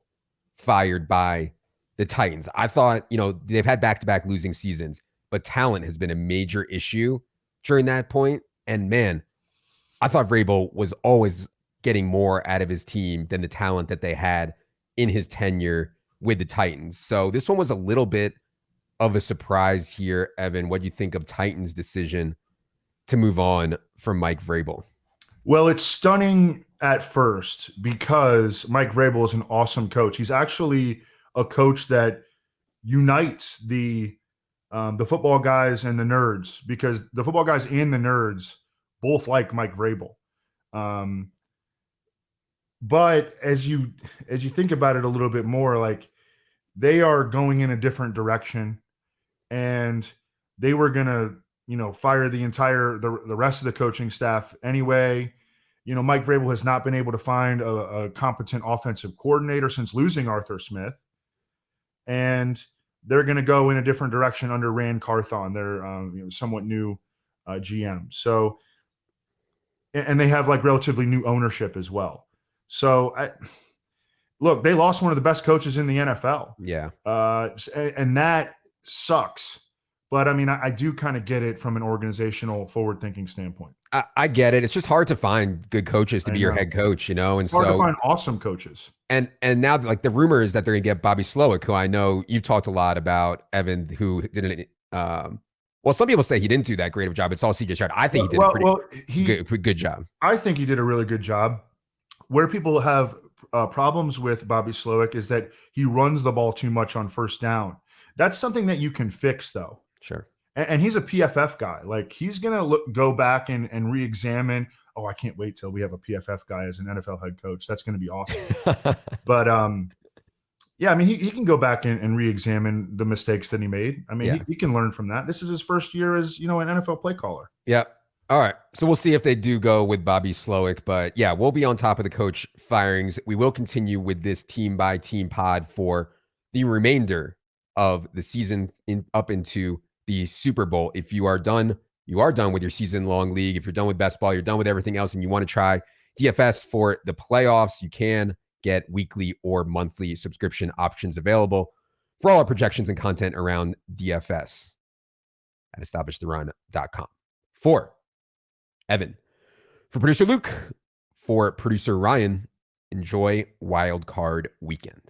fired by the Titans. I thought, they've had back-to-back losing seasons, but talent has been a major issue during that point. And man, I thought Vrabel was always getting more out of his team than the talent that they had in his tenure with the Titans. So this one was a little bit of a surprise here. Evan, what do you think of Titans' decision to move on from Mike Vrabel? Well, it's stunning at first because Mike Vrabel is an awesome coach. He's actually a coach that unites the football guys and the nerds, because the football guys and the nerds both like Mike Vrabel. But as you think about it a little bit more, like, they are going in a different direction, and they were gonna, fire the rest of the coaching staff anyway. Mike Vrabel has not been able to find a competent offensive coordinator since losing Arthur Smith, and they're going to go in a different direction under Rand Carthon. They're somewhat new GM. So, and they have like relatively new ownership as well. So, look, they lost one of the best coaches in the NFL. Yeah. And that sucks. But I mean, I do kind of get it from an organizational forward-thinking standpoint. I get it. It's just hard to find good coaches to be your head coach, and it's hard to find awesome coaches. And now, like, the rumor is that they're going to get Bobby Slowick, who I know you've talked a lot about, Evan, who didn't. Well, some people say he didn't do that great of a job. It's all CJ Stroud. I think he did a pretty good job. I think he did a really good job. Where people have problems with Bobby Slowick is that he runs the ball too much on first down. That's something that you can fix, though. Sure. And he's a PFF guy. Like, he's going to go back and re-examine. Oh, I can't wait till we have a PFF guy as an NFL head coach. That's going to be awesome. But, yeah, I mean, he can go back and re-examine the mistakes that he made. I mean, he can learn from that. This is his first year as, an NFL play caller. Yeah. All right. So we'll see if they do go with Bobby Slowick. But, yeah, we'll be on top of the coach firings. We will continue with this team-by-team pod for the remainder of the season up into the Super Bowl. If you are done with your season-long league. If you're done with best ball, you're done with everything else, and you want to try DFS for the playoffs, you can get weekly or monthly subscription options available for all our projections and content around DFS at establishtheRun.com. For Evan, for producer Luke, for producer Ryan, enjoy Wildcard Weekend.